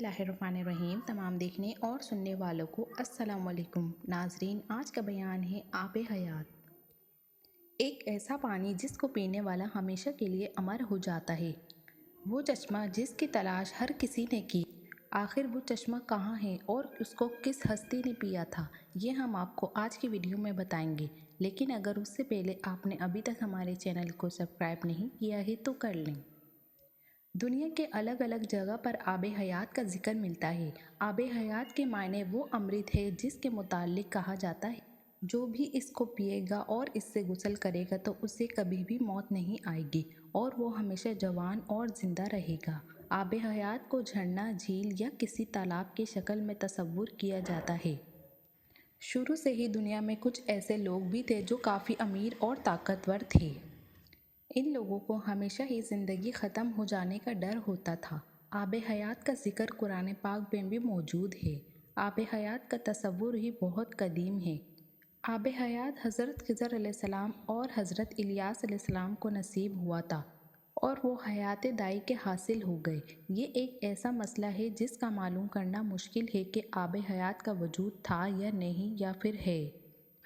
اللہ الرحمن الرحیم۔ تمام دیکھنے اور سننے والوں کو السلام علیکم۔ ناظرین، آج کا بیان ہے آب حیات۔ ایک ایسا پانی جس کو پینے والا ہمیشہ کے لیے امر ہو جاتا ہے، وہ چشمہ جس کی تلاش ہر کسی نے کی۔ آخر وہ چشمہ کہاں ہے اور اس کو کس ہستی نے پیا تھا، یہ ہم آپ کو آج کی ویڈیو میں بتائیں گے۔ لیکن اگر اس سے پہلے آپ نے ابھی تک ہمارے چینل کو سبسکرائب نہیں کیا ہے تو کر لیں۔ دنیا کے الگ الگ جگہ پر آب حیات کا ذکر ملتا ہے۔ آب حیات کے معنی وہ امرت ہے جس کے متعلق کہا جاتا ہے جو بھی اس کو پیے گا اور اس سے غسل کرے گا تو اسے کبھی بھی موت نہیں آئے گی اور وہ ہمیشہ جوان اور زندہ رہے گا۔ آب حیات کو جھرنا، جھیل یا کسی تالاب کی شکل میں تصور کیا جاتا ہے۔ شروع سے ہی دنیا میں کچھ ایسے لوگ بھی تھے جو کافی امیر اور طاقتور تھے۔ ان لوگوں کو ہمیشہ ہی زندگی ختم ہو جانے کا ڈر ہوتا تھا۔ آب حیات کا ذکر قرآن پاک میں بھی موجود ہے۔ آب حیات کا تصور ہی بہت قدیم ہے۔ آب حیات حضرت خضر علیہ السلام اور حضرت الیاس علیہ السلام کو نصیب ہوا تھا اور وہ حیات دائی کے حاصل ہو گئے۔ یہ ایک ایسا مسئلہ ہے جس کا معلوم کرنا مشکل ہے کہ آب حیات کا وجود تھا یا نہیں یا پھر ہے۔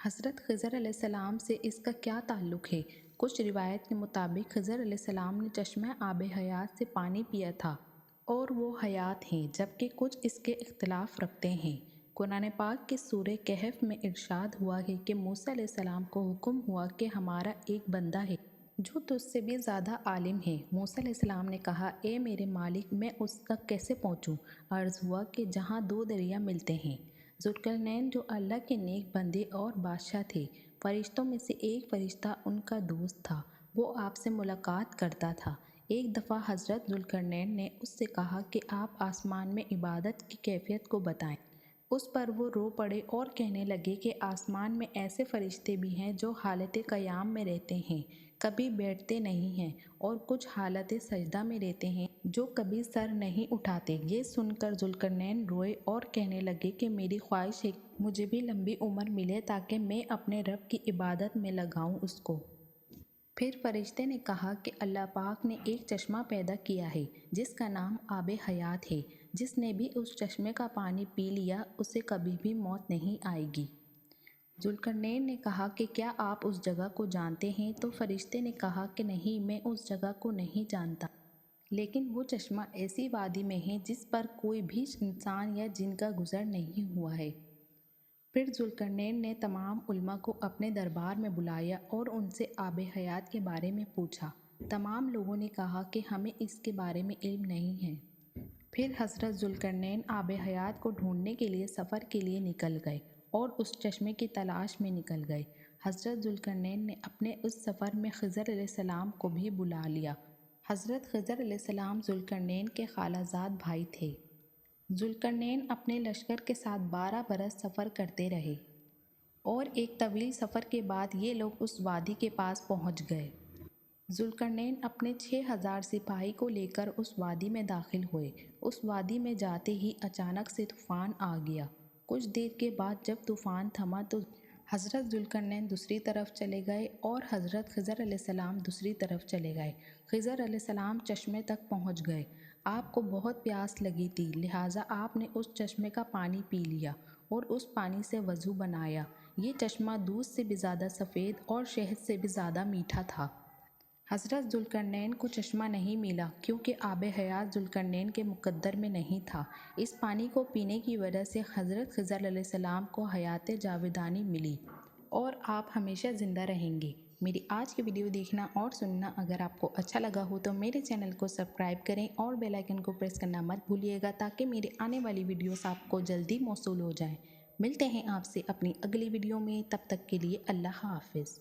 حضرت خضر علیہ السلام سے اس کا کیا تعلق ہے؟ کچھ روایت کے مطابق خضر علیہ السلام نے چشمہ آب حیات سے پانی پیا تھا اور وہ حیات ہیں، جبکہ کچھ اس کے اختلاف رکھتے ہیں۔ قرآن پاک کے سورہ کہف میں ارشاد ہوا ہے کہ موسیٰ علیہ السلام کو حکم ہوا کہ ہمارا ایک بندہ ہے جو تجھ سے بھی زیادہ عالم ہے۔ موسیٰ علیہ السلام نے کہا، اے میرے مالک، میں اس تک کیسے پہنچوں؟ عرض ہوا کہ جہاں دو دریا ملتے ہیں۔ ذوالقرنین جو اللہ کے نیک بندے اور بادشاہ تھے، فرشتوں میں سے ایک فرشتہ ان کا دوست تھا، وہ آپ سے ملاقات کرتا تھا۔ ایک دفعہ حضرت ذوالقرنین نے اس سے کہا کہ آپ آسمان میں عبادت کی کیفیت کو بتائیں۔ اس پر وہ رو پڑے اور کہنے لگے کہ آسمان میں ایسے فرشتے بھی ہیں جو حالت قیام میں رہتے ہیں، کبھی بیٹھتے نہیں ہیں، اور کچھ حالت سجدہ میں رہتے ہیں جو کبھی سر نہیں اٹھاتے۔ یہ سن کر ذوالقرنین روئے اور کہنے لگے کہ میری خواہش ہے کہ مجھے بھی لمبی عمر ملے تاکہ میں اپنے رب کی عبادت میں لگاؤں اس کو۔ پھر فرشتے نے کہا کہ اللہ پاک نے ایک چشمہ پیدا کیا ہے جس کا نام آب حیات ہے، جس نے بھی اس چشمے کا پانی پی لیا اسے کبھی بھی موت نہیں آئے گی۔ ذوالقرنین نے کہا کہ کیا آپ اس جگہ کو جانتے ہیں؟ تو فرشتے نے کہا کہ نہیں، میں اس جگہ کو نہیں جانتا، لیکن وہ چشمہ ایسی وادی میں ہے جس پر کوئی بھی انسان یا جن کا گزر نہیں ہوا ہے۔ پھر ذوالقرنین نے تمام علماء کو اپنے دربار میں بلایا اور ان سے آب حیات کے بارے میں پوچھا۔ تمام لوگوں نے کہا کہ ہمیں اس کے بارے میں علم نہیں ہے۔ پھر حضرت ذوالقرنین آب حیات کو ڈھونڈنے کے لیے سفر کے لیے نکل گئے اور اس چشمے کی تلاش میں نکل گئے۔ حضرت ذوالقرنین نے اپنے اس سفر میں خضر علیہ السلام کو بھی بلا لیا۔ حضرت خضر علیہ السلام ذوالقرنین کے خالہ زاد بھائی تھے۔ ذوالقرنین اپنے لشکر کے ساتھ 12 برس سفر کرتے رہے اور ایک طویل سفر کے بعد یہ لوگ اس وادی کے پاس پہنچ گئے۔ ذوالقرنین اپنے 6000 سپاہی کو لے کر اس وادی میں داخل ہوئے۔ اس وادی میں جاتے ہی اچانک سے طوفان آ گیا۔ کچھ دیر کے بعد جب طوفان تھما تو حضرت ذوالقرنین دوسری طرف چلے گئے اور حضرت خضر علیہ السلام دوسری طرف چلے گئے۔ خضر علیہ السلام چشمے تک پہنچ گئے۔ آپ کو بہت پیاس لگی تھی، لہٰذا آپ نے اس چشمے کا پانی پی لیا اور اس پانی سے وضو بنایا۔ یہ چشمہ دودھ سے بھی زیادہ سفید اور شہد سے بھی زیادہ میٹھا تھا۔ حضرت ذوالقرنین کو چشمہ نہیں ملا کیونکہ آب حیات ذوالقرنین کے مقدر میں نہیں تھا۔ اس پانی کو پینے کی وجہ سے حضرت خضر علیہ السلام کو حیات جاودانی ملی اور آپ ہمیشہ زندہ رہیں گے۔ میری آج کی ویڈیو دیکھنا اور سننا اگر آپ کو اچھا لگا ہو تو میرے چینل کو سبسکرائب کریں اور بیل آئیکن کو پریس کرنا مت بھولیے گا تاکہ میری آنے والی ویڈیوز آپ کو جلدی موصول ہو جائیں۔ ملتے ہیں آپ سے اپنی اگلی ویڈیو میں، تب تک کے لیے اللہ حافظ۔